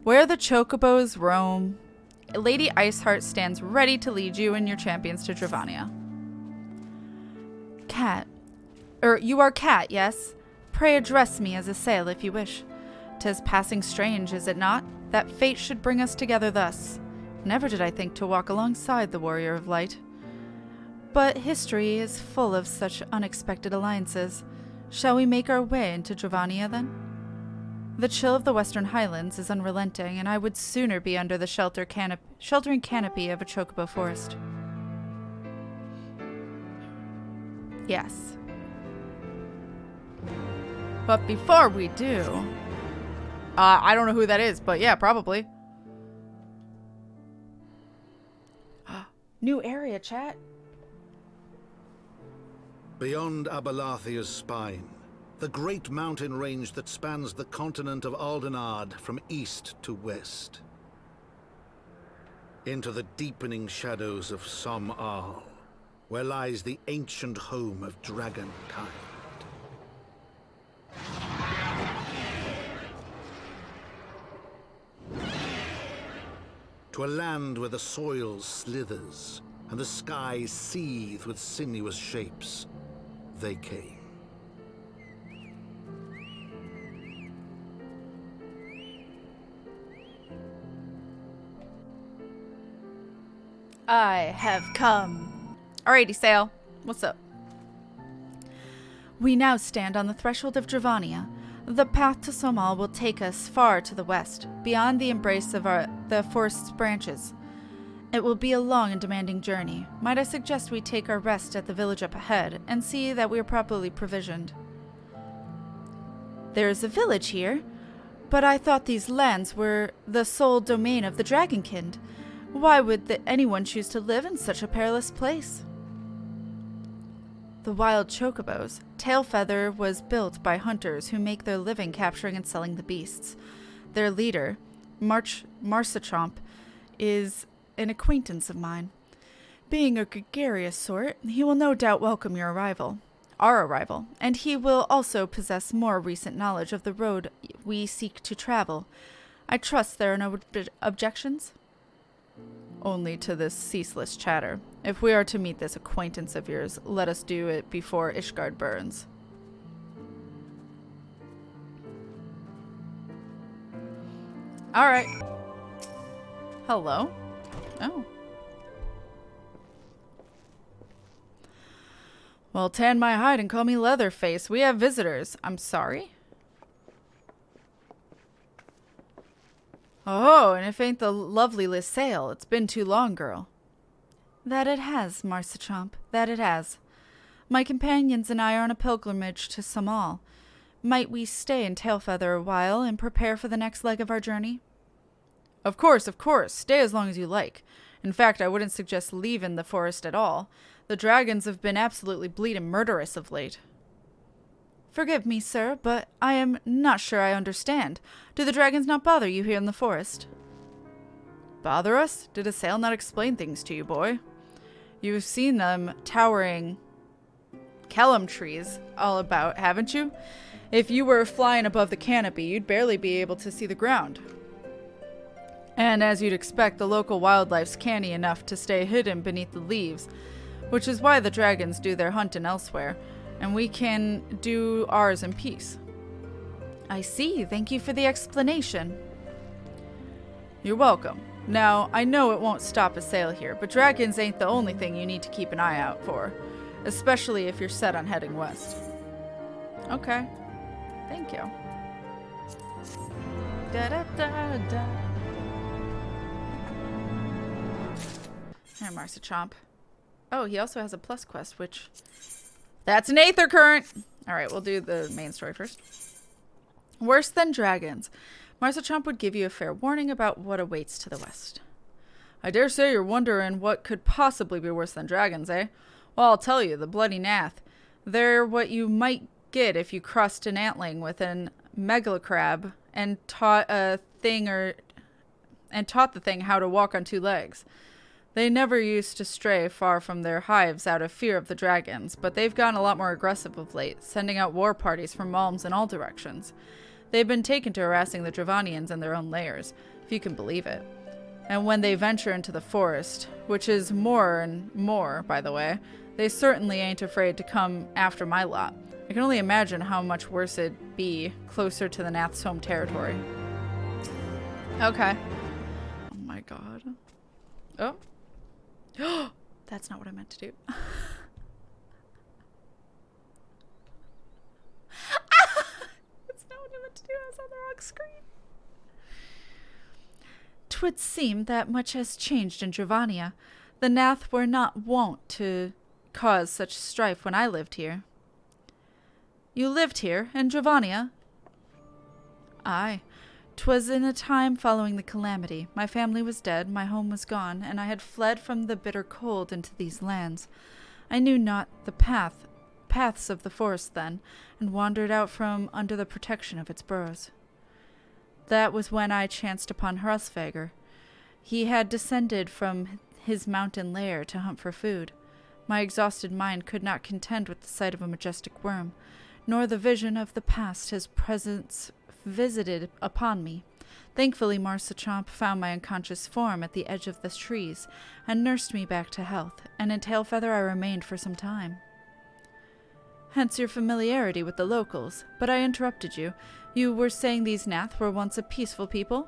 Where the chocobos roam, Lady Iceheart stands ready to lead you and your champions to Dravania. Cat. You are Cat, yes? Pray address me as a sail if you wish. 'Tis passing strange, is it not, that fate should bring us together thus? Never did I think to walk alongside the Warrior of Light. But history is full of such unexpected alliances. Shall we make our way into Dravania, then? The chill of the Western Highlands is unrelenting, and I would sooner be under the sheltering canopy of a chocobo forest. Yes. But before we do... I don't know who that is, but yeah, probably. New area, chat. Beyond Abalathia's spine, the great mountain range that spans the continent of Aldenard from east to west. Into the deepening shadows of Som-Al, where lies the ancient home of dragonkind. To a land where the soil slithers and the skies seethe with sinuous shapes, they came. I have come. Alrighty, Sail. What's up? We now stand on the threshold of Dravania. The path to Som-Al will take us far to the west, beyond the embrace of the forest's branches. It will be a long and demanding journey. Might I suggest we take our rest at the village up ahead, and see that we are properly provisioned? There is a village here, but I thought these lands were the sole domain of the Dragonkind. Why would anyone choose to live in such a perilous place? The wild chocobos. Tailfeather was built by hunters who make their living capturing and selling the beasts. Their leader, Marsichomp, is an acquaintance of mine. Being a gregarious sort, he will no doubt welcome our arrival, and he will also possess more recent knowledge of the road we seek to travel. I trust there are no objections? Only to this ceaseless chatter. If we are to meet this acquaintance of yours, let us do it before Ishgard burns. Alright. Hello? Oh. Well, tan my hide and call me Leatherface. We have visitors. I'm sorry? Oh, and if ain't the lovely Lysail. It's been too long, girl. That it has, Marsichomp. That it has. My companions and I are on a pilgrimage to Som-Al. Might we stay in Tailfeather a while and prepare for the next leg of our journey? Of course, of course. Stay as long as you like. In fact, I wouldn't suggest leaving the forest at all. The dragons have been absolutely bleeding murderous of late. Forgive me, sir, but I am not sure I understand. Do the dragons not bother you here in the forest? Bother us? Did Assail not explain things to you, boy? You've seen them towering Kellum trees all about, haven't you? If you were flying above the canopy, you'd barely be able to see the ground. And as you'd expect, the local wildlife's canny enough to stay hidden beneath the leaves, which is why the dragons do their hunting elsewhere, and we can do ours in peace. I see. Thank you for the explanation. You're welcome. Now, I know it won't stop Assail here, but dragons ain't the only thing you need to keep an eye out for, especially if you're set on heading west. Okay. Thank you. Da-da-da-da. Here, Marsichomp. Oh, he also has a plus quest, which... That's an Aether Current! Alright, we'll do the main story first. Worse than dragons. Marsichomp would give you a fair warning about what awaits to the west. I dare say you're wondering what could possibly be worse than dragons, eh? Well, I'll tell you, the bloody Nath. They're what you might get if you crossed an antling with an megalocrab and taught the thing how to walk on two legs. They never used to stray far from their hives out of fear of the dragons, but they've gotten a lot more aggressive of late, sending out war parties from Malms in all directions. They've been taken to harassing the Dravanians in their own lairs, if you can believe it. And when they venture into the forest, which is more and more, by the way, they certainly ain't afraid to come after my lot. I can only imagine how much worse it'd be closer to the Nath's home territory. Okay. Oh my god. Oh. That's not what I meant to do. That's not what I meant to do. I was on the wrong screen. 'Twould seem that much has changed in Dravania. The Nath were not wont to cause such strife when I lived here. You lived here, in Dravania? Aye. 'Twas in a time following the calamity. My family was dead, my home was gone, and I had fled from the bitter cold into these lands. I knew not the paths of the forest then, and wandered out from under the protection of its burrows. That was when I chanced upon Hrosvagar. He had descended from his mountain lair to hunt for food. My exhausted mind could not contend with the sight of a majestic worm, nor the vision of the past his presence visited upon me. Thankfully, Marsachomp found my unconscious form at the edge of the trees, and nursed me back to health, and in Tailfeather I remained for some time. Hence your familiarity with the locals, but I interrupted you. You were saying these Nath were once a peaceful people?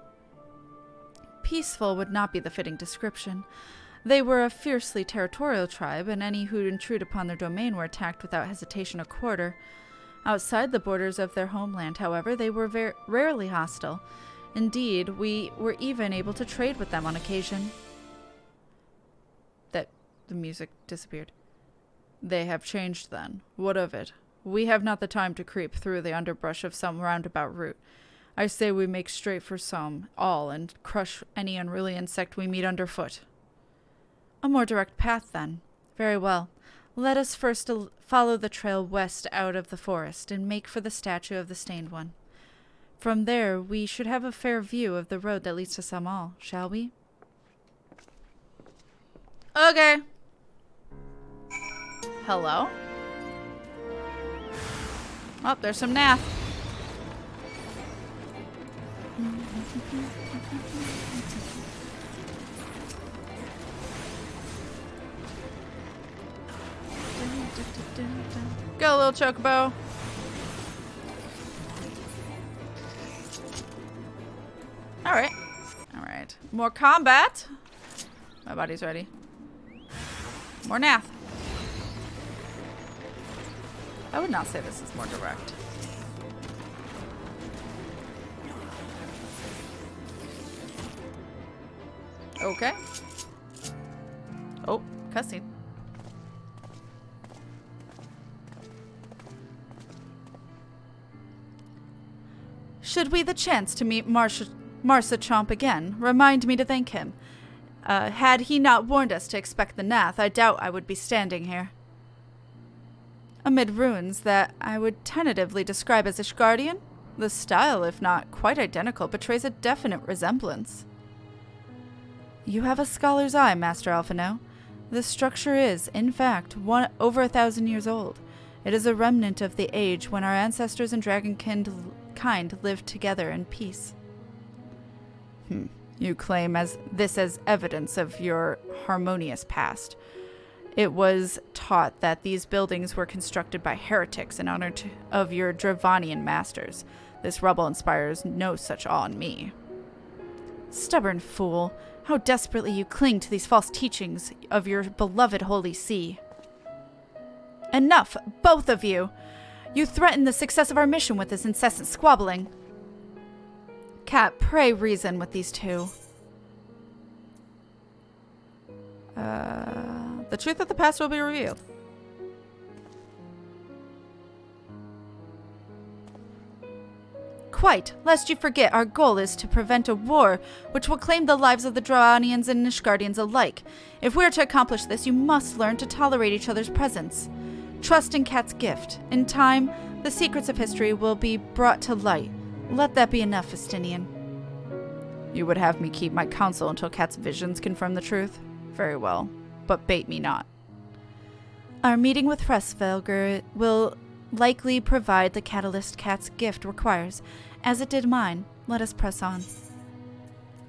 Peaceful would not be the fitting description. They were a fiercely territorial tribe, and any who intrude upon their domain were attacked without hesitation or quarter. Outside the borders of their homeland, however, they were rarely hostile. Indeed, we were even able to trade with them on occasion. The music disappeared. They have changed then. What of it? We have not the time to creep through the underbrush of some roundabout route. I say we make straight for all, and crush any unruly insect we meet underfoot. A more direct path, then. Very well. Let us first follow the trail west out of the forest, and make for the statue of the Stained One. From there, we should have a fair view of the road that leads to Samal, shall we? Okay. Hello? Oh, there's some Nath. Go, little chocobo. Alright. Alright. More combat. My body's ready. More Nath. I would not say this is more direct. Okay. Oh, cutscene. Should we the chance to meet Marsachomp again, remind me to thank him. Had he not warned us to expect the Nath, I doubt I would be standing here. Amid ruins that I would tentatively describe as Ishgardian, the style, if not quite identical, betrays a definite resemblance. You have a scholar's eye, Master Alphino. The structure is, in fact, over 1,000 years old. It is a remnant of the age when our ancestors and dragonkind lived together in peace. You claim this as evidence of your harmonious past. It was taught that these buildings were constructed by heretics in honor of your Dravanian masters. This rubble inspires no such awe in me. Stubborn fool, how desperately you cling to these false teachings of your beloved Holy See. Enough, both of you! You threaten the success of our mission with this incessant squabbling. Cat, pray reason with these two. The truth of the past will be revealed. Quite, lest you forget, our goal is to prevent a war which will claim the lives of the Dravanians and Ishgardians alike. If we are to accomplish this, you must learn to tolerate each other's presence. Trust in Cat's gift. In time, the secrets of history will be brought to light. Let that be enough, Festinian. You would have me keep my counsel until Cat's visions confirm the truth? Very well, but bait me not. Our meeting with Hrosvagar will likely provide the catalyst cat's gift requires, as it did mine. Let us press on.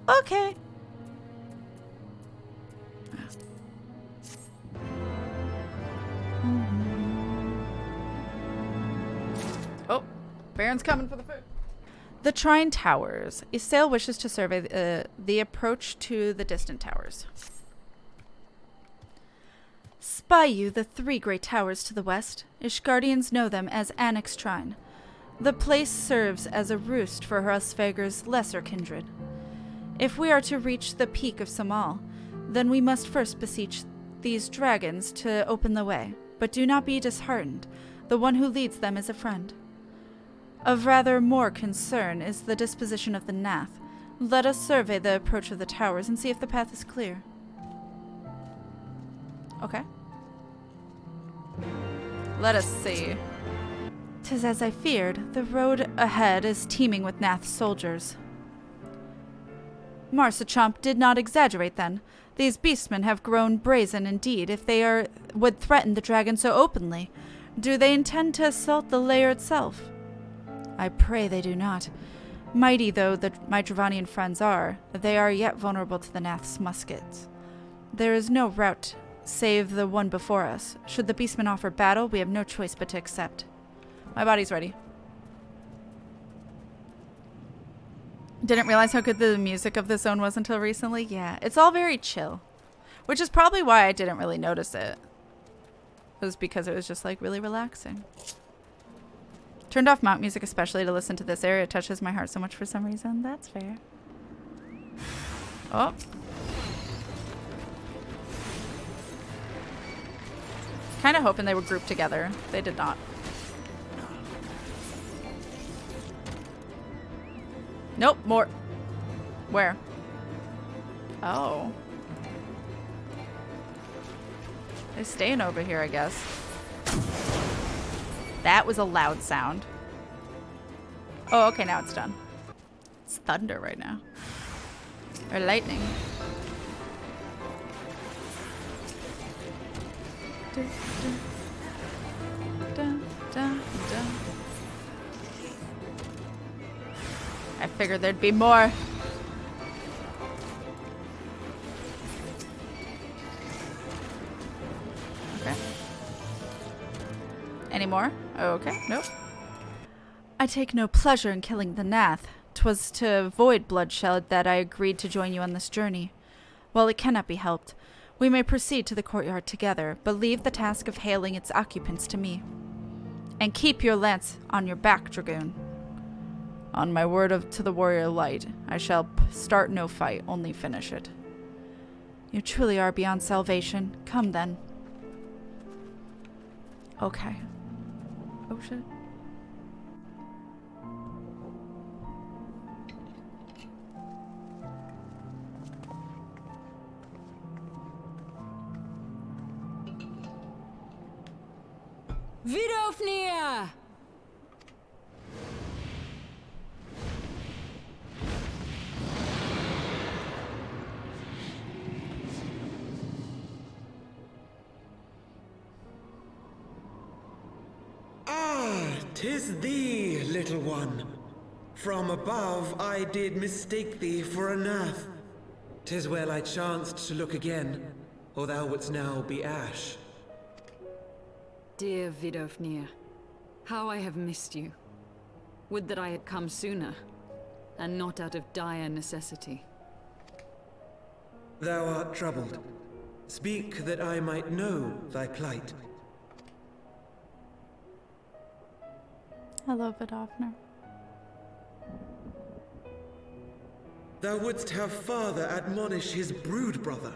Okay. Oh, Baron's coming for the food. The Trine Towers. Isail wishes to survey the approach to the distant towers. Spy you the 3 great towers to the west. Ishgardians know them as Annex Trine. The place serves as a roost for Hrosvegar's lesser kindred. If we are to reach the peak of Samal, then we must first beseech these dragons to open the way. But do not be disheartened. The one who leads them is a friend. Of rather more concern is the disposition of the Nath. Let us survey the approach of the towers and see if the path is clear. Okay. Let us see. 'Tis as I feared. The road ahead is teeming with Nath soldiers. Marsachomp did not exaggerate then. These beastmen have grown brazen indeed if they would threaten the dragon so openly. Do they intend to assault the lair itself? I pray they do not. Mighty though my Dravanian friends are, they are yet vulnerable to the Nath's muskets. There is no route save the one before us. Should the beastmen offer battle, we have no choice but to accept. My body's ready. Didn't realize how good the music of this zone was until recently. Yeah, it's all very chill. Which is probably why I didn't really notice it. It was because it was just like really relaxing. Turned off mount music especially to listen to this area. It touches my heart so much for some reason. That's fair. Oh. Kind of hoping they would group together. They did not. Nope, more. Where? Oh. They're staying over here, I guess. That was a loud sound. Oh, okay, now it's done. It's thunder right now. Or lightning. Dun, dun, dun, dun. I figured there'd be more. Okay. Any more? Okay, nope. I take no pleasure in killing the Nath. 'Twas to avoid bloodshed that I agreed to join you on this journey. While it cannot be helped, we may proceed to the courtyard together, but leave the task of hailing its occupants to me. And keep your lance on your back, dragoon. On my word to the warrior light, I shall start no fight, only finish it. You truly are beyond salvation. Come then. Okay. Oh shit. Vidofnir! Ah, 'tis thee, little one. From above I did mistake thee for a Nath. 'Tis well I chanced to look again, or thou wouldst now be ash. Dear Vidofnir, how I have missed you. Would that I had come sooner, and not out of dire necessity. Thou art troubled. Speak that I might know thy plight. Hello, Vidofnir. Thou wouldst have father admonish his brood brother.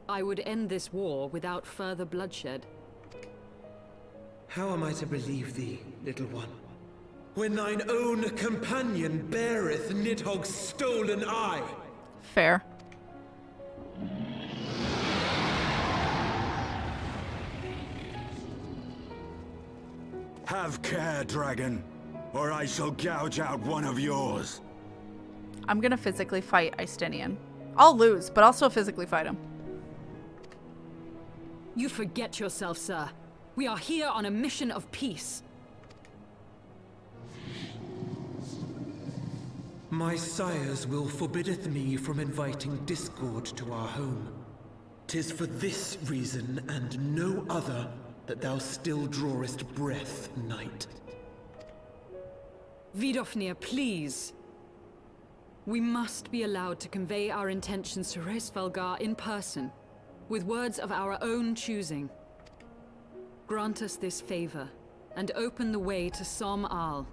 I would end this war without further bloodshed. How am I to believe thee, little one, when thine own companion beareth Nidhogg's stolen eye? Fair. Have care, dragon, or I shall gouge out one of yours. I'm gonna physically fight Istinian. I'll lose, but I'll still physically fight him. You forget yourself, sir. We are here on a mission of peace. My sires will forbiddeth me from inviting discord to our home. 'Tis for this reason and no other that thou still drawest breath, knight. Vidofnir, please. We must be allowed to convey our intentions to Resvelgar in person, with words of our own choosing. Grant us this favor, and open the way to Som Al.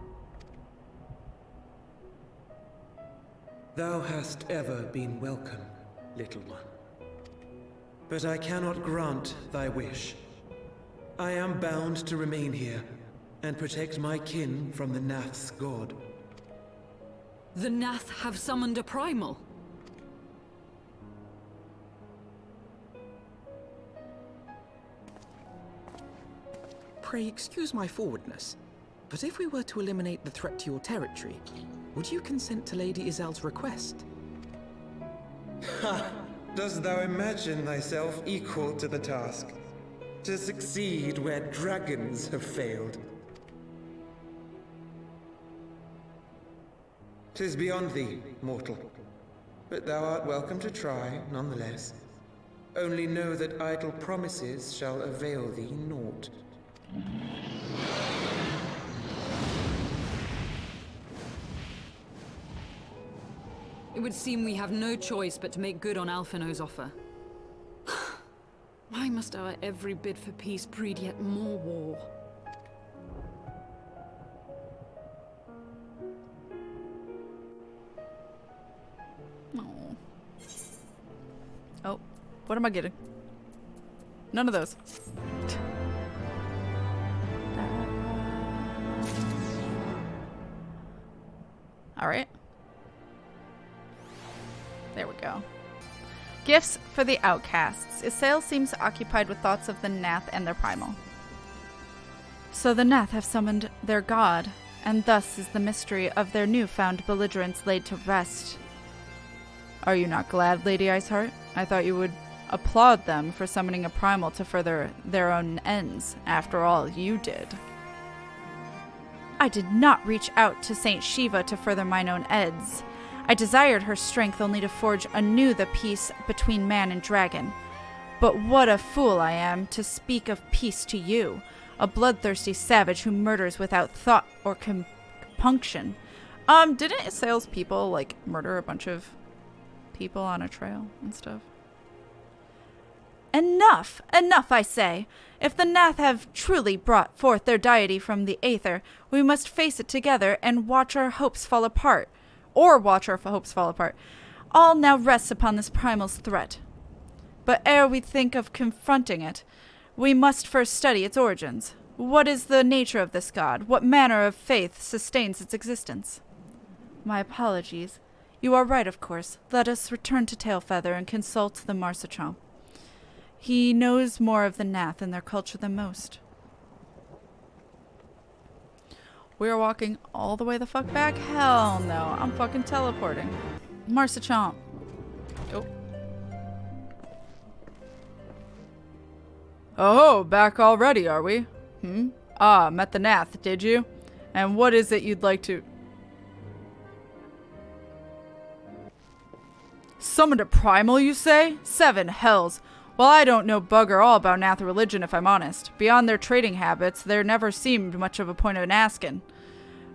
Thou hast ever been welcome, little one. But I cannot grant thy wish. I am bound to remain here, and protect my kin from the Nath's god. The Nath have summoned a primal. Pray excuse my forwardness, but if we were to eliminate the threat to your territory, would you consent to Lady Izel's request? Ha! Dost thou imagine thyself equal to the task? To succeed where dragons have failed? 'Tis beyond thee, mortal. But thou art welcome to try, nonetheless. Only know that idle promises shall avail thee naught. It would seem we have no choice but to make good on Alphino's offer. Why must our every bid for peace breed yet more war? Oh. Oh, what am I getting? None of those. All right. There we go. Gifts for the outcasts. Isael seems occupied with thoughts of the Nath and their primal. So the Nath have summoned their god, and thus is the mystery of their newfound belligerence laid to rest. Are you not glad, Lady Iceheart? I thought you would applaud them for summoning a primal to further their own ends. After all, you did. I did not reach out to Saint Shiva to further mine own ends. I desired her strength only to forge anew the peace between man and dragon. But what a fool I am to speak of peace to you, a bloodthirsty savage who murders without thought or compunction. Didn't Isael's people, like, murder a bunch of people on a trail and stuff? Enough! Enough, I say! If the Nath have truly brought forth their deity from the aether, we must face it together and watch our hopes fall apart. Or watch our hopes fall apart. All now rests upon this primal's threat. But ere we think of confronting it, we must first study its origins. What is the nature of this god? What manner of faith sustains its existence? My apologies. You are right, of course. Let us return to Tailfeather and consult the Marsuchamp. He knows more of the Nath and their culture than most. We are walking all the way the fuck back? Hell no. I'm fucking teleporting. Marsuchamp. Oh. Oh, back already, are we? Ah, met the Nath, did you? And what is it you'd like to... Summoned a primal, you say? 7 hells. Well, I don't know bugger all about Nath religion, if I'm honest. Beyond their trading habits, there never seemed much of a point of asking.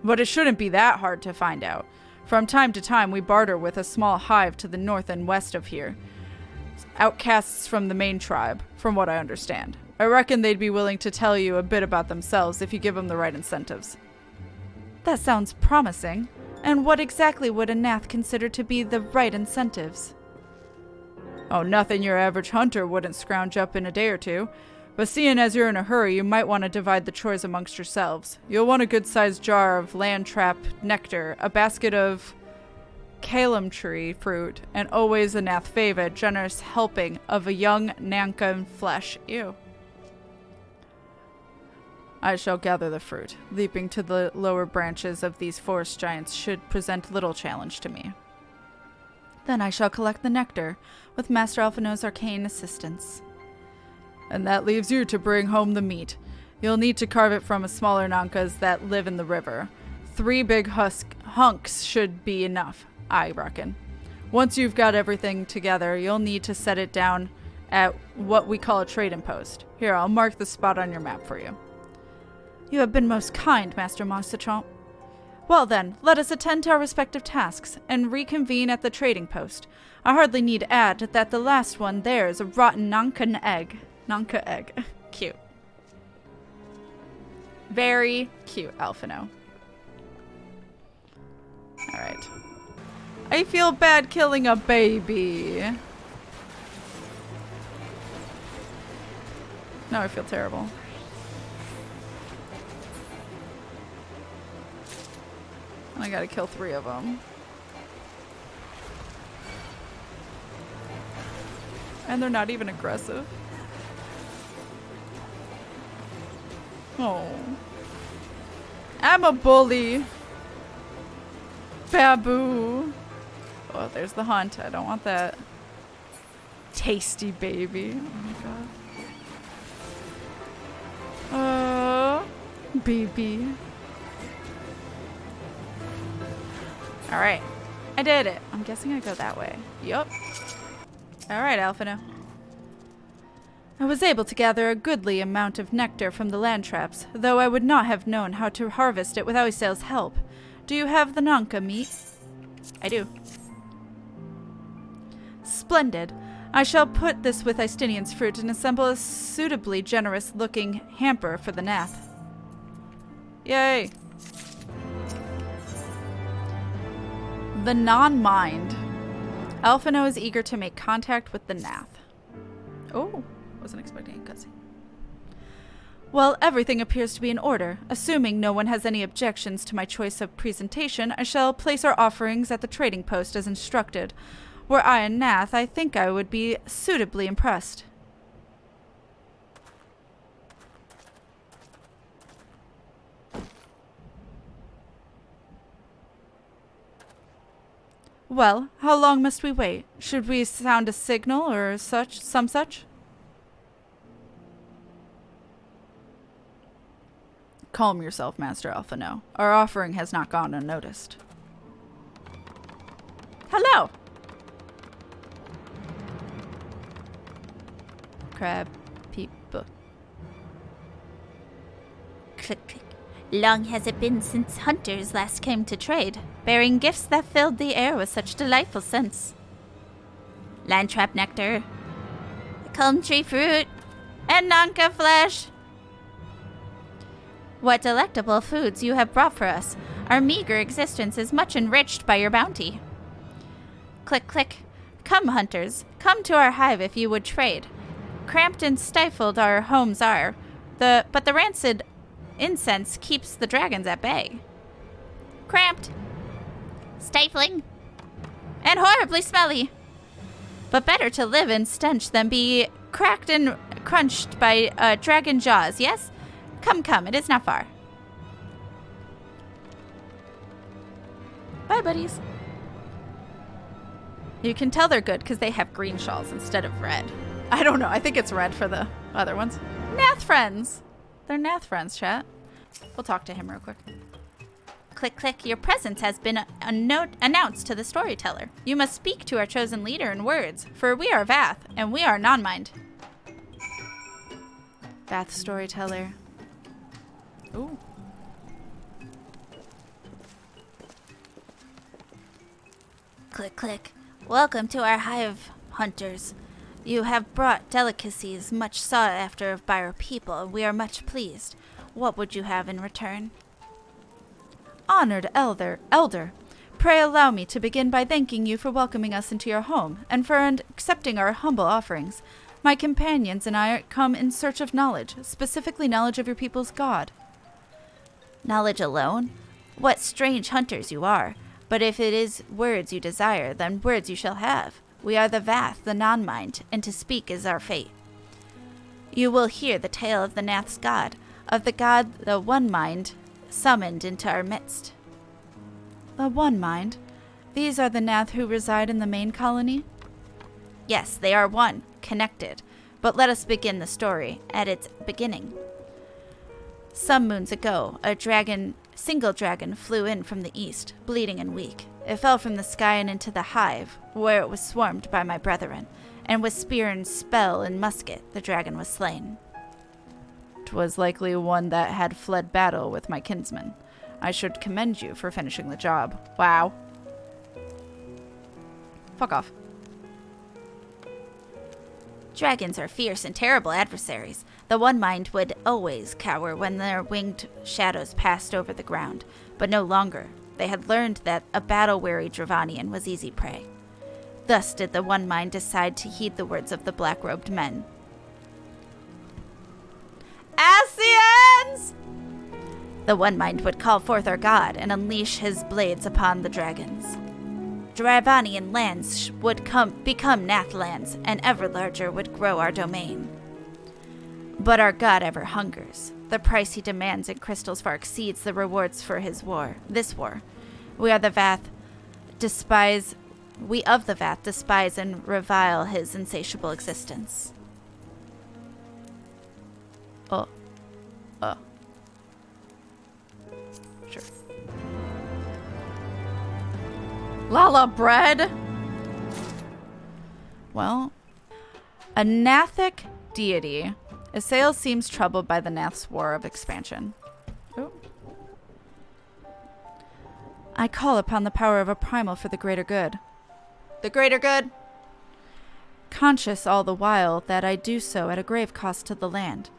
But it shouldn't be that hard to find out. From time to time, we barter with a small hive to the north and west of here. Outcasts from the main tribe, from what I understand. I reckon they'd be willing to tell you a bit about themselves if you give them the right incentives. That sounds promising. And what exactly would a Nath consider to be the right incentives? Oh, nothing your average hunter wouldn't scrounge up in a day or two. But seeing as you're in a hurry, you might want to divide the chores amongst yourselves. You'll want a good-sized jar of land trap nectar, a basket of Kalem tree fruit, and always a Nath favorite, generous helping of a young Nankan flesh. Ew. I shall gather the fruit. Leaping to the lower branches of these forest giants should present little challenge to me. Then I shall collect the nectar, with Master Alphino's arcane assistance. And that leaves you to bring home the meat. You'll need to carve it from a smaller Nankas that live in the river. 3 big hunks should be enough, I reckon. Once you've got everything together, you'll need to set it down at what we call a trading post. Here, I'll mark the spot on your map for you. You have been most kind, Master Marcitron. Well then, let us attend to our respective tasks and reconvene at the trading post. I hardly need add that the last one there is a rotten Nanka egg. Nanka egg. Cute. Very cute, Alphino. Alright. I feel bad killing a baby. Now I feel terrible. And I gotta kill 3 of them. And they're not even aggressive. Oh. I'm a bully. Babu. Oh, there's the hunt. I don't want that. Tasty baby. Oh my god. Baby. Alright. I did it. I'm guessing I go that way. Yup. Alright, Alphino. I was able to gather a goodly amount of nectar from the land traps, though I would not have known how to harvest it without Isel's help. Do you have the Nanka meat? I do. Splendid. I shall put this with Istinian's fruit and assemble a suitably generous-looking hamper for the Nath. Yay! The non-mind. Alphino is eager to make contact with the Nath. Oh, wasn't expecting a cutscene. Well, everything appears to be in order. Assuming no one has any objections to my choice of presentation, I shall place our offerings at the trading post as instructed. Were I a Nath, I think I would be suitably impressed. Well, how long must we wait? Should we sound a signal or some such? Calm yourself, Master Alphino. Our offering has not gone unnoticed. Hello! Crab people. Click, click. Long has it been since hunters last came to trade, bearing gifts that filled the air with such delightful scents. Landtrap nectar, calm tree fruit, and Nanka flesh. What delectable foods you have brought for us. Our meager existence is much enriched by your bounty. Click, click. Come, hunters. Come to our hive if you would trade. Cramped and stifled our homes are, but the rancid incense keeps the dragons at bay. Cramped, stifling, and horribly smelly. But better to live in stench than be cracked and crunched by dragon jaws, yes? Come, come, it is not far. Bye, buddies. You can tell they're good because they have green shawls instead of red. I don't know. I think it's red for the other ones. Nath friends. They're Nath friends, chat. We'll talk to him real quick. Click, click. Your presence has been announced to the storyteller. You must speak to our chosen leader in words, for we are Vath, and we are non-mind. Vath storyteller. Ooh. Click, click. Welcome to our hive, hunters. You have brought delicacies much sought after by our people, and we are much pleased. What would you have in return? Honored elder, pray allow me to begin by thanking you for welcoming us into your home, and for accepting our humble offerings. My companions and I come in search of knowledge, specifically knowledge of your people's god. Knowledge alone? What strange hunters you are. But if it is words you desire, then words you shall have. We are the Vath, the non-mind, and to speak is our fate. You will hear the tale of the Nath's god, of the god the One Mind summoned into our midst. The One Mind? These are the Nath who reside in the main colony? Yes, they are one, connected. But let us begin the story at its beginning. Some moons ago, a single dragon flew in from the east, bleeding and weak. It fell from the sky and into the hive, where it was swarmed by my brethren, and with spear and spell and musket, the dragon was slain. 'Twas likely one that had fled battle with my kinsman. I should commend you for finishing the job. Wow. Fuck off. Dragons are fierce and terrible adversaries. The One Mind would always cower when their winged shadows passed over the ground, but no longer. They had learned that a battle-weary Dravanian was easy prey. Thus did the One Mind decide to heed the words of the black-robed men. Ascians! The One Mind would call forth our god and unleash his blades upon the dragons. Dravanian lands would become Nathlands, and ever larger would grow our domain. But our god ever hungers. The price he demands in crystals far exceeds the rewards for this war. We of the Vath despise and revile his insatiable existence. Sure. Lala bread? Well, a Nathic deity. Asael seems troubled by the Nath's war of expansion. Oh. I call upon the power of a primal for the greater good. The greater good? Conscious all the while that I do so at a grave cost to the land,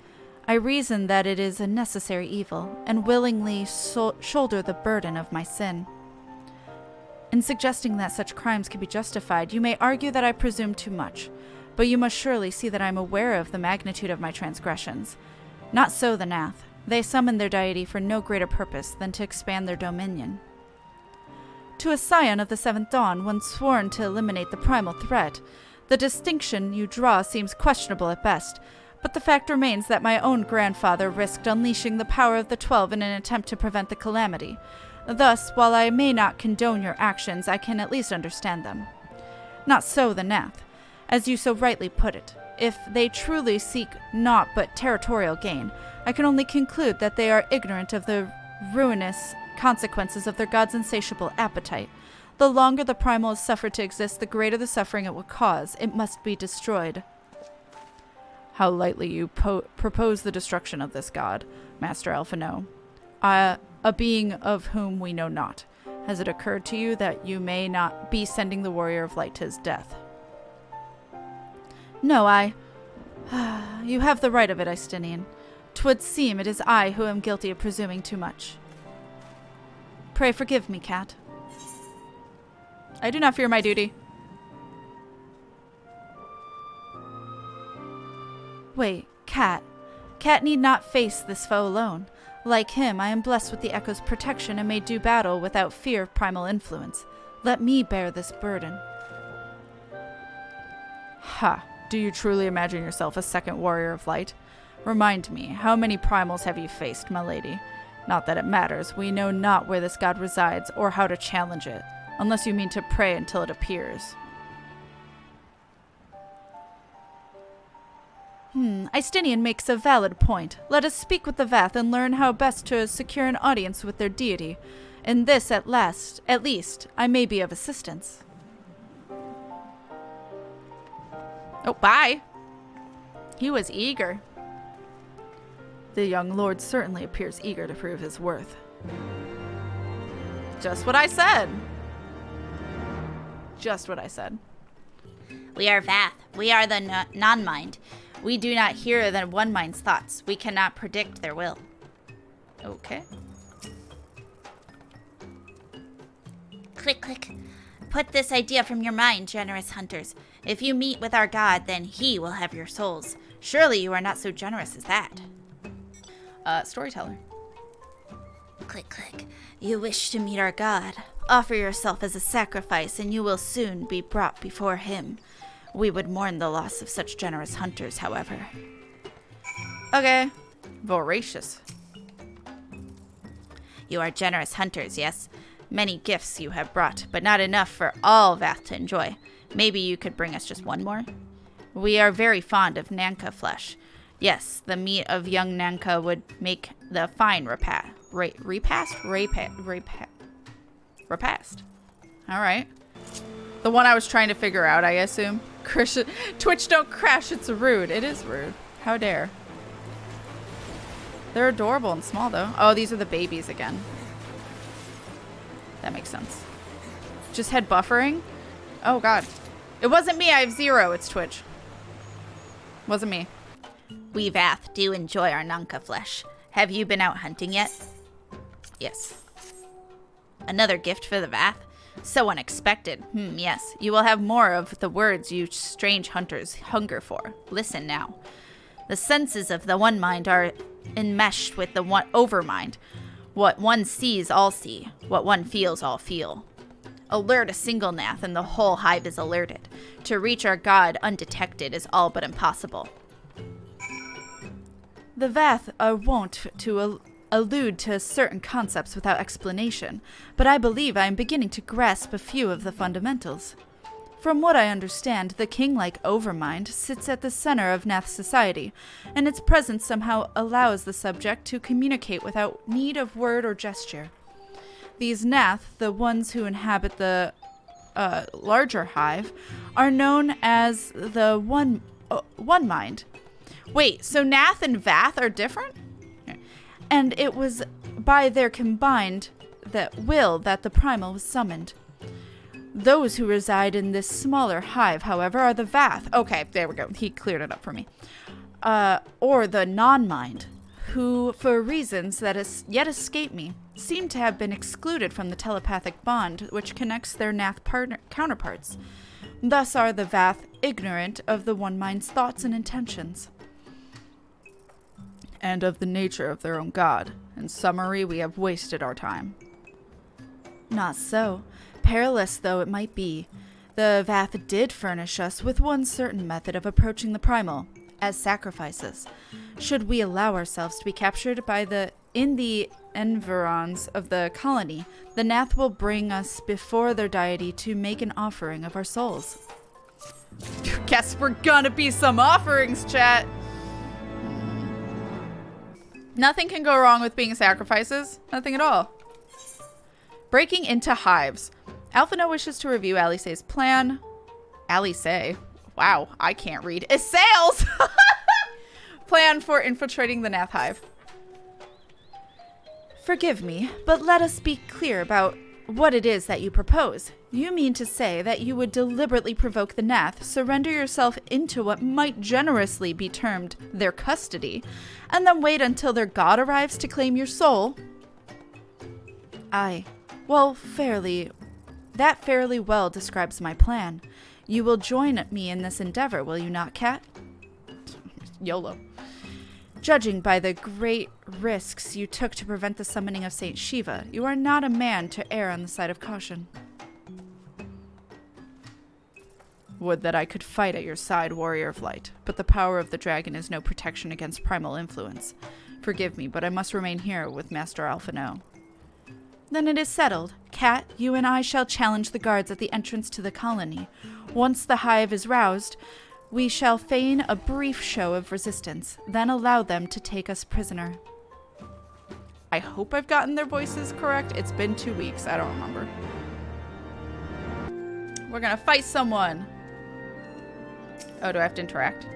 I reason that it is a necessary evil, and willingly shoulder the burden of my sin. In suggesting that such crimes can be justified, you may argue that I presume too much, but you must surely see that I am aware of the magnitude of my transgressions. Not so the Nath. They summon their deity for no greater purpose than to expand their dominion. To a scion of the Seventh Dawn, one sworn to eliminate the primal threat, the distinction you draw seems questionable at best, but the fact remains that my own grandfather risked unleashing the power of the 12 in an attempt to prevent the calamity. Thus, while I may not condone your actions, I can at least understand them. Not so the Nath. As you so rightly put it, if they truly seek naught but territorial gain, I can only conclude that they are ignorant of the ruinous consequences of their god's insatiable appetite. The longer the primal is suffered to exist, the greater the suffering it will cause. It must be destroyed. How lightly you propose the destruction of this god, Master Alphino. A being of whom we know not. Has it occurred to you that you may not be sending the warrior of light to his death? No, You have the right of it, Istinian. 'Twould seem it is I who am guilty of presuming too much. Pray forgive me, Kat. I do not fear my duty. Wait, Kat. Kat need not face this foe alone. Like him, I am blessed with the Echo's protection and may do battle without fear of primal influence. Let me bear this burden. Ha! Do you truly imagine yourself a second warrior of light? Remind me, how many primals have you faced, my lady? Not that it matters. We know not where this god resides or how to challenge it, unless you mean to pray until it appears. Istinian makes a valid point. Let us speak with the Vath and learn how best to secure an audience with their deity. In this, at least, I may be of assistance. Oh, bye! He was eager. The young lord certainly appears eager to prove his worth. Just what I said! Just what I said. We are Vath. We are the non-mind. We do not hear the One Mind's thoughts. We cannot predict their will. Okay. Click, click. Put this idea from your mind, generous hunters. If you meet with our god, then he will have your souls. Surely you are not so generous as that. Storyteller. Click, click. You wish to meet our god. Offer yourself as a sacrifice, and you will soon be brought before him. We would mourn the loss of such generous hunters, however. Okay. Voracious. You are generous hunters, yes? Many gifts you have brought, but not enough for all Vath to enjoy. Maybe you could bring us just one more? We are very fond of Nanka flesh. Yes, the meat of young Nanka would make the fine repast. All right. The one I was trying to figure out, I assume. Twitch don't crash, it's rude. It is rude. How dare. They're adorable and small, though. Oh, these are the babies again. That makes sense. Just had buffering? Oh, God. It wasn't me. I have 0. It's Twitch. Wasn't me. We Vath do enjoy our Nanka flesh. Have you been out hunting yet? Yes. Another gift for the Vath? So unexpected. Yes. You will have more of the words you strange hunters hunger for. Listen now. The senses of the one mind are enmeshed with the one overmind. What one sees, all see. What one feels, all feel. Alert a single Nath, and the whole hive is alerted. To reach our god undetected is all but impossible. The Vath are wont to allude to certain concepts without explanation, but I believe I am beginning to grasp a few of the fundamentals. From what I understand, the king-like Overmind sits at the center of Nath society, and its presence somehow allows the subject to communicate without need of word or gesture. These Nath, the ones who inhabit the larger hive, are known as the one mind. Wait, so Nath and Vath are different? And it was by their combined will that the primal was summoned. Those who reside in this smaller hive, however, are the Vath. Okay, there we go. He cleared it up for me. Or the non-mind, who, for reasons that yet escape me, seem to have been excluded from the telepathic bond which connects their Nath counterparts. Thus are the Vath ignorant of the one mind's thoughts and intentions. And of the nature of their own god. In summary, we have wasted our time. Not so. Perilous though it might be, the Vath did furnish us with one certain method of approaching the primal, as sacrifices. Should we allow ourselves to be captured in the environs of the colony, the Nath will bring us before their deity to make an offering of our souls. Guess we're gonna be some offerings, chat. Nothing can go wrong with being sacrifices. Nothing at all. Breaking into hives. Alphino wishes to review Alice's plan. Alice? Wow, I can't read. It sails! Plan for infiltrating the Nath hive. Forgive me, but let us be clear about what it is that you propose. You mean to say that you would deliberately provoke the Nath, surrender yourself into what might generously be termed their custody, and then wait until their god arrives to claim your soul? Aye. Well, that fairly well describes my plan. You will join me in this endeavor, will you not, Kat? YOLO. Judging by the great risks you took to prevent the summoning of Saint Shiva, you are not a man to err on the side of caution. Would that I could fight at your side, warrior of light, but the power of the dragon is no protection against primal influence. Forgive me, but I must remain here with Master Alphino. Then it is settled. Kat, you and I shall challenge the guards at the entrance to the colony. Once the hive is roused, we shall feign a brief show of resistance, then allow them to take us prisoner. I hope I've gotten their voices correct. It's been 2 weeks. I don't remember. We're gonna fight someone. Oh, do I have to interact?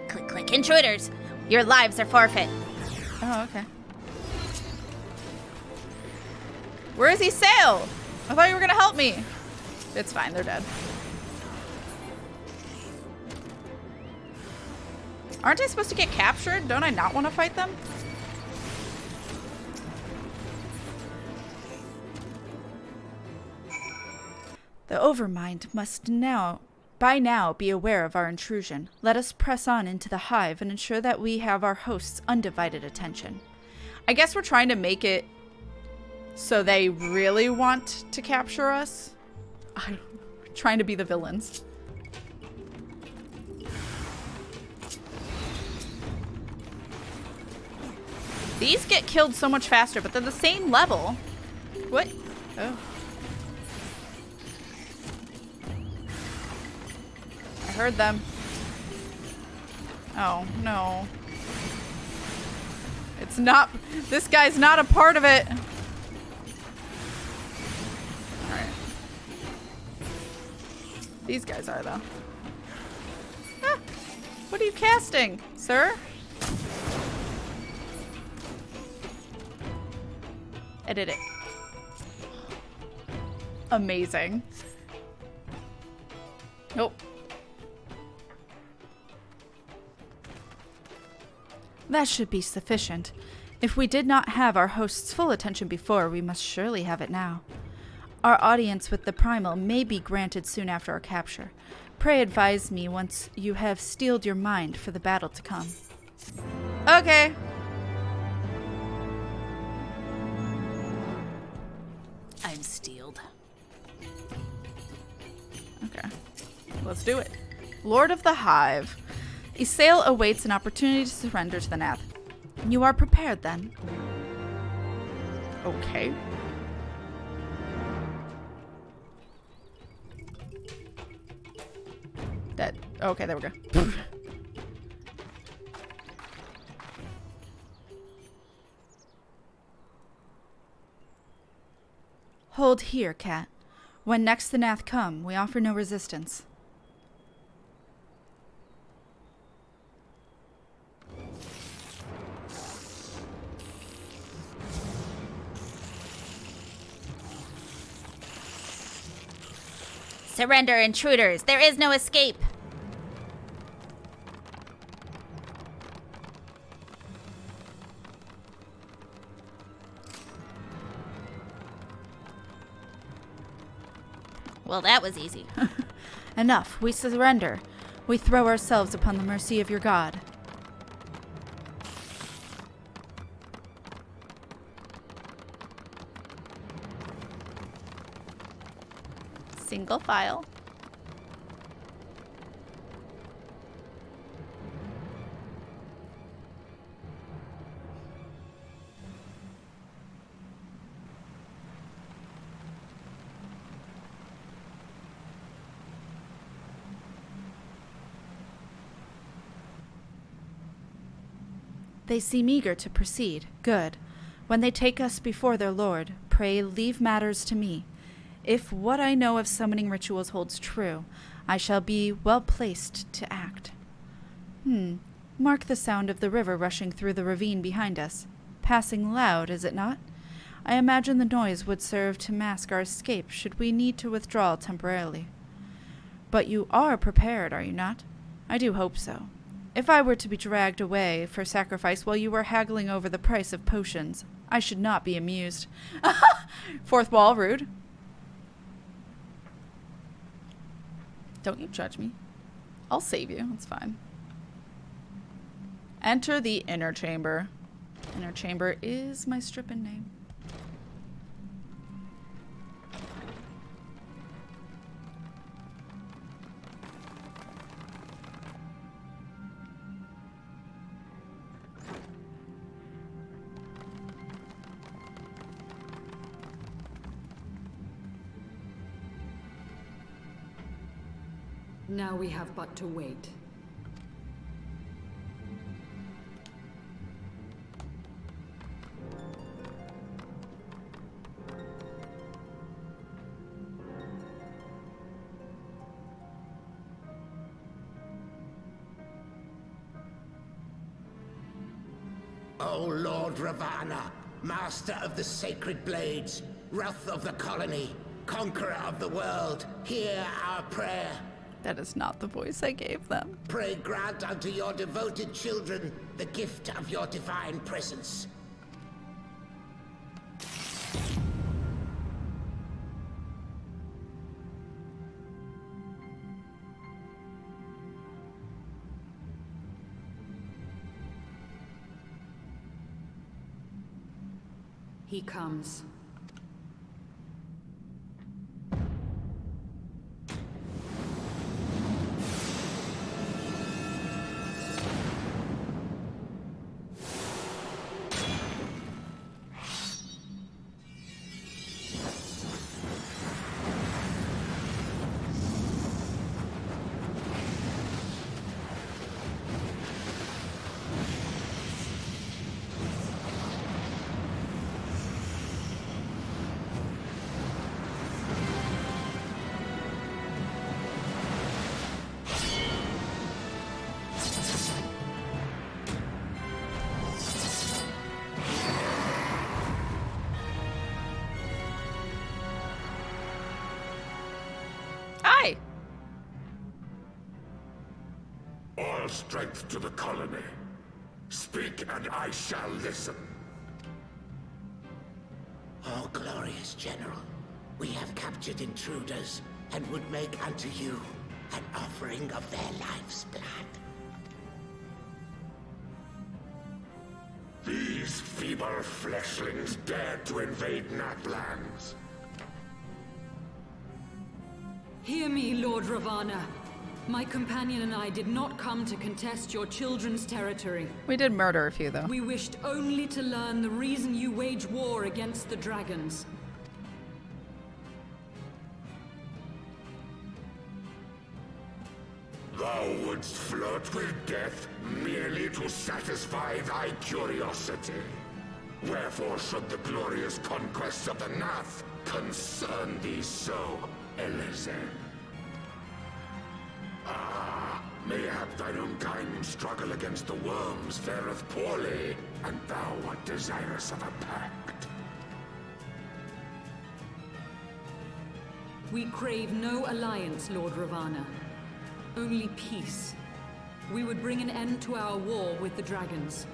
Click, click, intruders. Your lives are forfeit. Oh, okay. Where is he, Sail? I thought you were gonna help me. It's fine, they're dead. Aren't I supposed to get captured? Don't I not want to fight them? The Overmind must by now be aware of our intrusion. Let us press on into the hive and ensure that we have our host's undivided attention. I guess we're trying to make it so they really want to capture us. I'm trying to be the villains. These get killed so much faster, but they're the same level. What? Oh. I heard them. Oh, no. It's not... This guy's not a part of it. Alright. These guys are, though. Ah, what are you casting, sir? Edit it. Amazing. Nope. That should be sufficient. If we did not have our host's full attention before, we must surely have it now. Our audience with the Primal may be granted soon after our capture. Pray advise me once you have steeled your mind for the battle to come. Okay. I'm steeled. Okay. Let's do it. Lord of the Hive. Isail awaits an opportunity to surrender to the Nath. You are prepared, then? Okay. That... Okay, there we go. Hold here, Kat. When next the Nath come, we offer no resistance. Surrender, intruders. There is no escape. Well, that was easy. Enough. We surrender. We throw ourselves upon the mercy of your god. Single file. They seem eager to proceed. Good. When they take us before their lord, pray leave matters to me. If what I know of summoning rituals holds true, I shall be well placed to act. Mark the sound of the river rushing through the ravine behind us. Passing loud, is it not? I imagine the noise would serve to mask our escape should we need to withdraw temporarily. But you are prepared, are you not? I do hope so. If I were to be dragged away for sacrifice while you were haggling over the price of potions, I should not be amused. Fourth wall, rude. Don't you judge me. I'll save you. It's fine. Enter the inner chamber. Inner chamber is my strippin' name. Now we have but to wait. O Lord Ravana, master of the sacred blades, wrath of the colony, conqueror of the world, hear our prayer. That is not the voice I gave them. Pray grant unto your devoted children the gift of your divine presence. He comes. royal strength to the colony. Speak and I shall listen. Oh, glorious General, we have captured intruders and would make unto you an offering of their life's blood. These feeble fleshlings dared to invade Natlands. Hear me, Lord Ravana. My companion and I did not come to contest your children's territory. We did murder a few, though. We wished only to learn the reason you wage war against the dragons. Thou wouldst flirt with death merely to satisfy thy curiosity. Wherefore should the glorious conquests of the Nath concern thee so, Elezen? Ah, mayhap thine own kind struggle against the worms fareth poorly, and thou art desirous of a pact. We crave no alliance, Lord Ravana. Only peace. We would bring an end to our war with the dragons.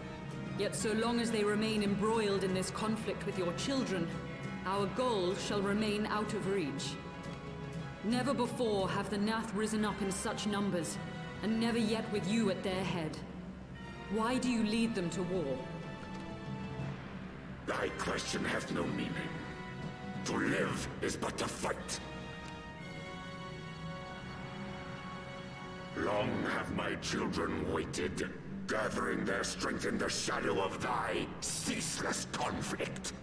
Yet so long as they remain embroiled in this conflict with your children, our goal shall remain out of reach. Never before have the Nath risen up in such numbers, and never yet with you at their head. Why do you lead them to war? Thy question hath no meaning. To live is but to fight. Long have my children waited, gathering their strength in the shadow of thy ceaseless conflict.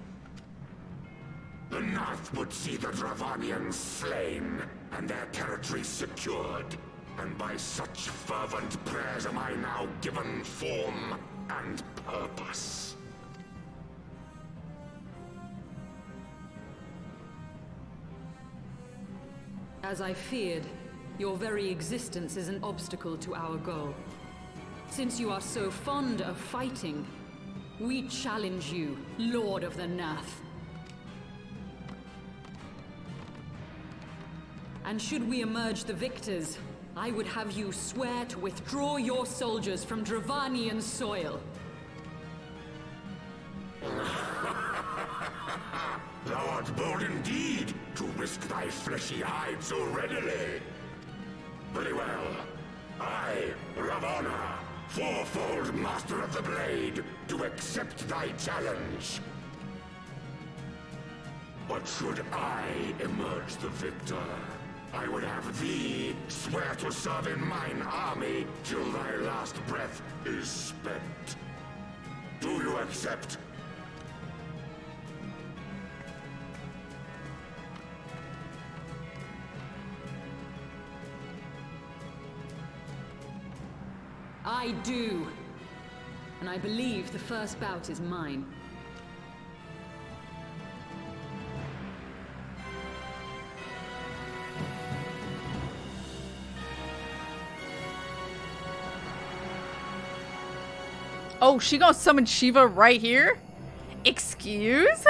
The Nath would see the Dravanians slain, and their territory secured. And by such fervent prayers am I now given form and purpose. As I feared, your very existence is an obstacle to our goal. Since you are so fond of fighting, we challenge you, Lord of the Nath. And should we emerge the victors, I would have you swear to withdraw your soldiers from Dravanian soil. Thou art bold indeed to risk thy fleshy hide so readily. Very well. I, Ravana, fourfold Master of the Blade, do accept thy challenge. But should I emerge the victor, I would have thee swear to serve in mine army till thy last breath is spent. Do you accept? I do. And I believe the first bout is mine. Oh, she gonna summon Shiva right here? Excuse?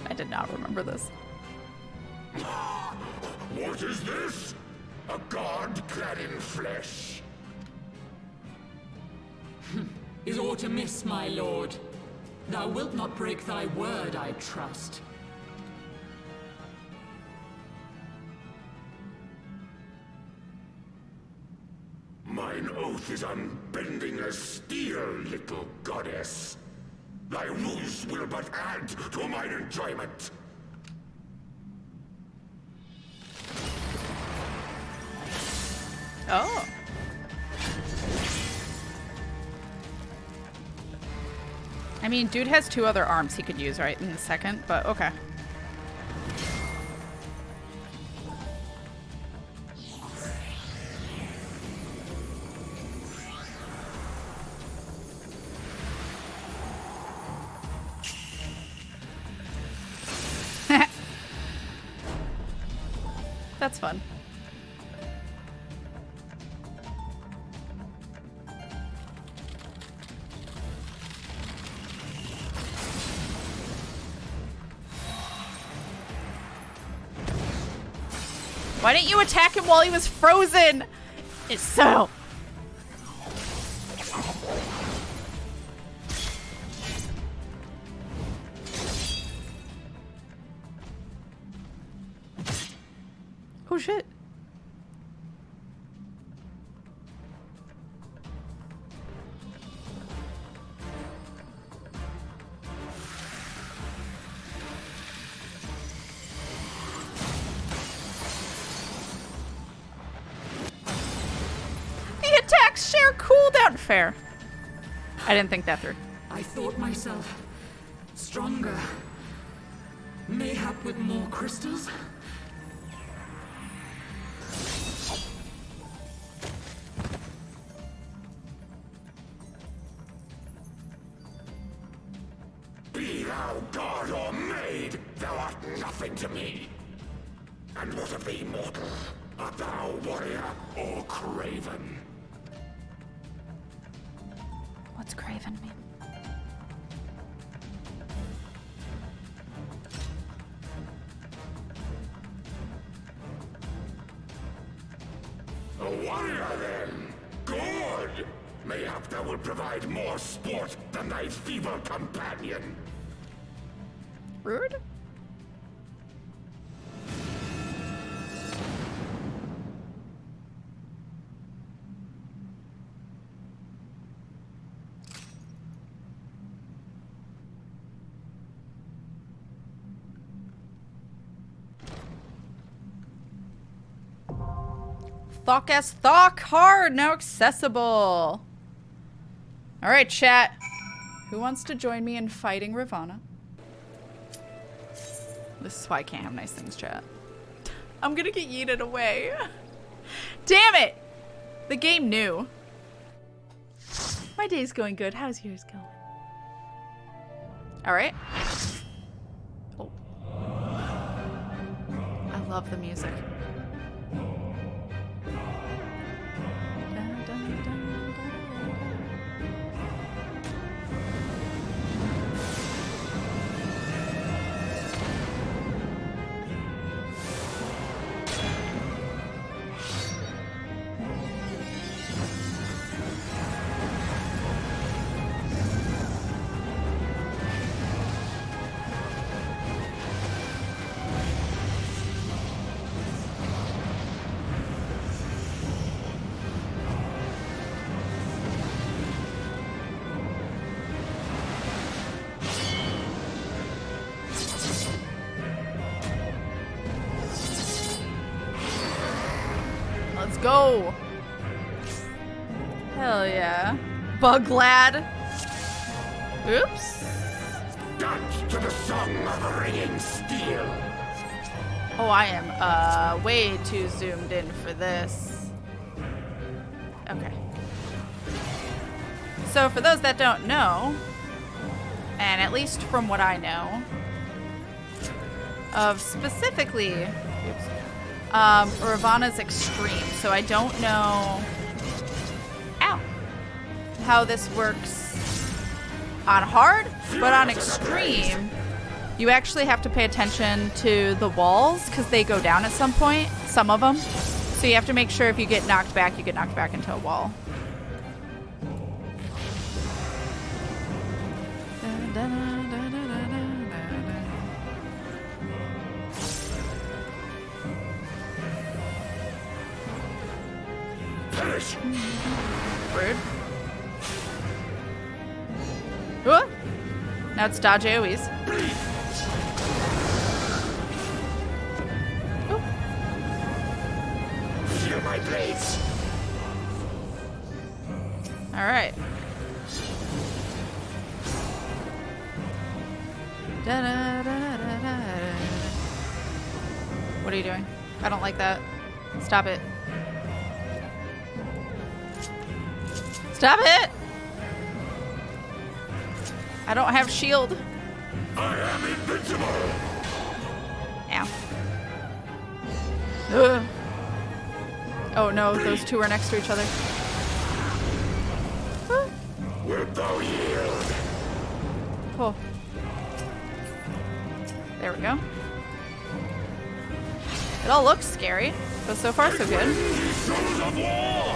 I did not remember this. What is this? A god clad in flesh? Is aught amiss, my lord? Thou wilt not break thy word, I trust. Mine oath is unbending as steel, little goddess. Thy ruse will but add to mine enjoyment. Oh. I mean, dude has two other arms he could use, right, in a second, but okay. That's fun. Why didn't you attack him while he was frozen? It's so. Oh shit. The attacks share cooldown. Fair. I didn't think that through. I thought myself stronger. Mayhap with more crystals? Be thou god or maid, thou art nothing to me. And what of thee, mortal? Art thou warrior or craven? What's craven mean? A warrior, then? Good! Mayhap thou will provide more sport than thy feeble companion. Rude? Thok ast Thok hard now accessible. All right, chat. Who wants to join me in fighting Ravana? This is why I can't have nice things, chat. I'm gonna get yeeted away. Damn it! The game knew. My day's going good. How's yours going? All right. Oh. I love the music. Let's go. Hell yeah. Bug lad. Oops. Dance to the song of ringing steel. Oh, I am way too zoomed in for this. Okay. So for those that don't know, and at least from what I know, of specifically Ravana's extreme, so I don't know how this works on hard, but on extreme, you actually have to pay attention to the walls because they go down at some point, some of them. So you have to make sure if you get knocked back, you get knocked back into a wall. Rude. Ooh. Now it's dodge AoEs. Ooh. Feel my blades. All right. What are you doing? I don't like that. Stop it. Stop it! I don't have shield. I am invincible. Ow. Ugh. Oh no, those two are next to each other. Wilt thou yield? Oh. There we go. It all looks scary, but so far so good. Souls of war!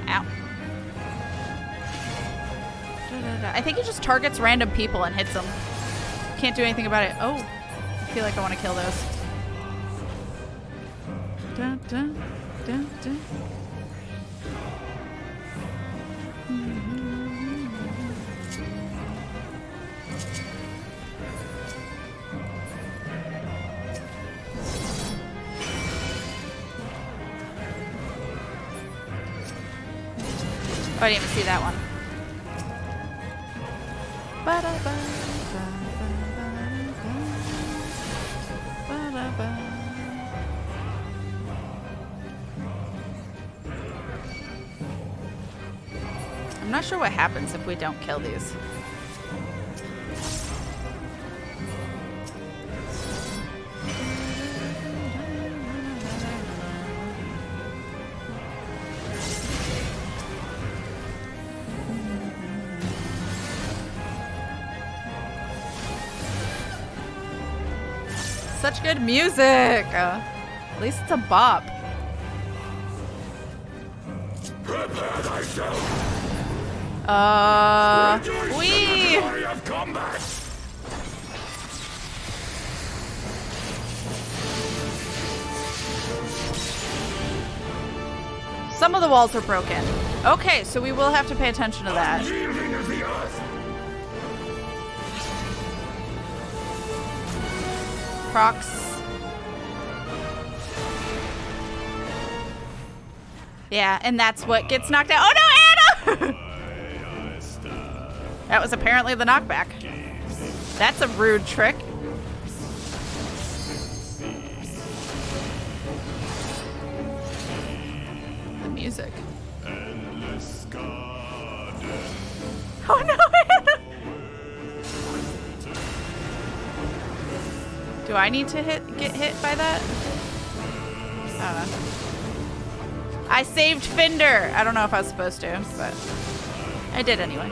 Ow. I think he just targets random people and hits them. Can't do anything about it. Oh, I feel like I want to kill those. Dun, dun, dun, dun. Oh, I didn't even see that one. I'm not sure what happens if we don't kill these. Such good music. At least it's a bop. Prepare thyself. We. Glory of combat. Some of the walls are broken. Okay, so we will have to pay attention to that. Yielding of the earth. Procs. Yeah, and that's what gets knocked out. Oh no, Anna! That was apparently the knockback. That's a rude trick. The music. Oh no, Anna! Do I need to get hit by that? I don't know. I saved Fender. I don't know if I was supposed to, but I did anyway.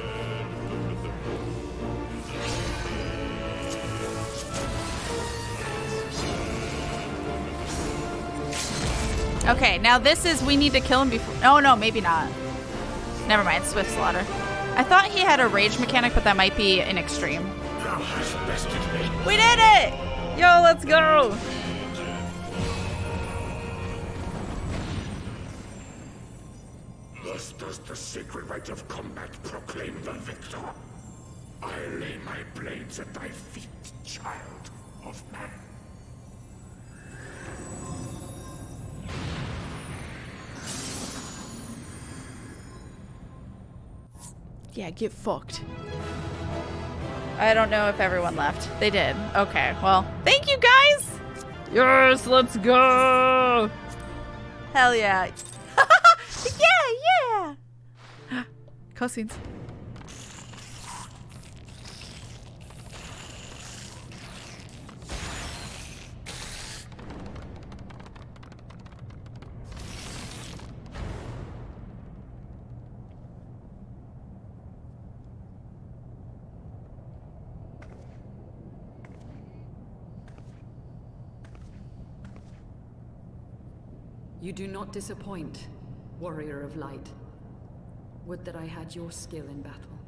Okay, now this is, we need to kill him before. Oh no, maybe not. Never mind, Swift Slaughter. I thought he had a rage mechanic, but that might be an extreme. Thou hast bested me. We did it! Yo, let's go! Thus does the sacred rite of combat proclaim the victor. I lay my blades at thy feet, child of man. Yeah, get fucked. I don't know if everyone left. They did. Okay, well, thank you guys! Yes, let's go! Hell yeah. Yeah! Cutscenes. You do not disappoint, warrior of light. Would that I had your skill in battle.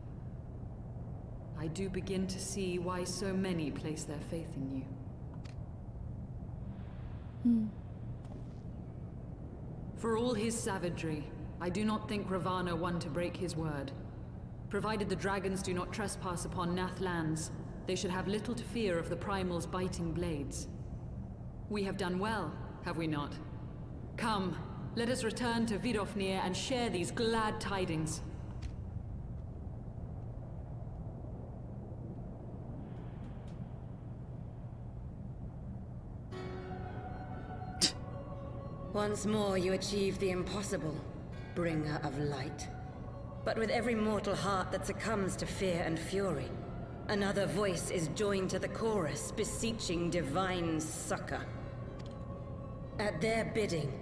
I do begin to see why so many place their faith in you. For all his savagery, I do not think Ravana one to break his word. Provided the dragons do not trespass upon Nath lands, they should have little to fear of the Primal's biting blades. We have done well, have we not? Come, let us return to Vidofnir and share these glad tidings. Once more you achieve the impossible, bringer of light. But with every mortal heart that succumbs to fear and fury, another voice is joined to the chorus, beseeching divine succor. At their bidding,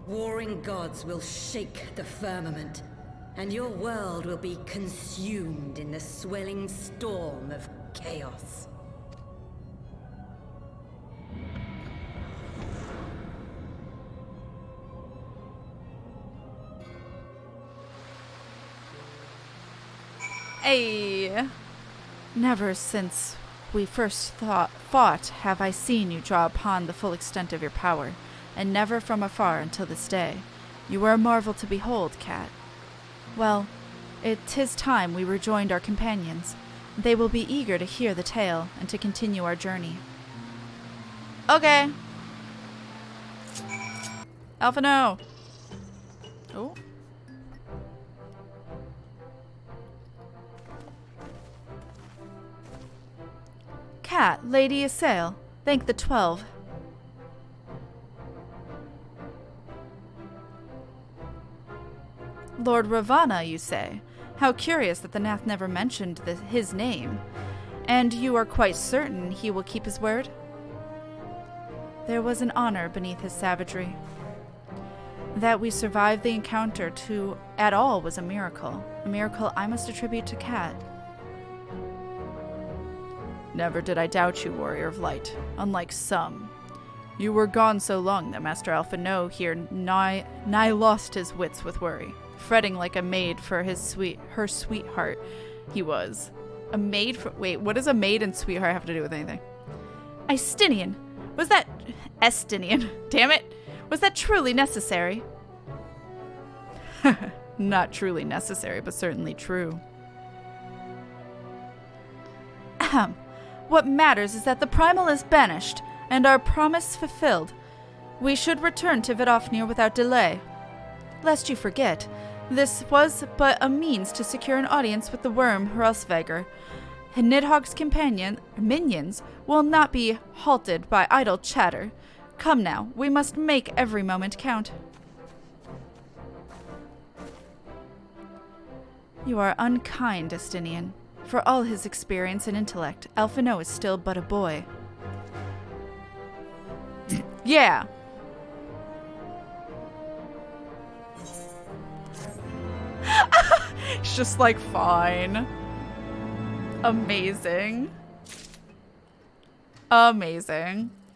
warring gods will shake the firmament, and your world will be consumed in the swelling storm of chaos. Hey! Never since we first fought have I seen you draw upon the full extent of your power, and never from afar until this day. You were a marvel to behold, Kat. Well, 'tis time we rejoined our companions. They will be eager to hear the tale and to continue our journey. Okay. Alphino! Oh. Kat, Lady Assail, thank the 12. Lord Ravana, you say? How curious that the Nath never mentioned his name. And you are quite certain he will keep his word? There was an honor beneath his savagery. That we survived the encounter at all was a miracle I must attribute to Kat. Never did I doubt you, Warrior of Light, unlike some. You were gone so long that Master Alphino here nigh lost his wits with worry, fretting like a maid for her sweetheart. He was. A maid for— wait, what does a maid and sweetheart have to do with anything? Istinian! Was that— Estinian, damn it! Was that truly necessary? Not truly necessary, but certainly true. Ahem. What matters is that the Primal is banished, and our promise fulfilled. We should return to Vidofnir without delay. Lest you forget, this was but a means to secure an audience with the worm Hrosvegar. Nidhogg's minions will not be halted by idle chatter. Come now, we must make every moment count. You are unkind, Estinian. For all his experience and intellect, Alphino is still but a boy. Yeah! It's just like, fine. Amazing. Amazing.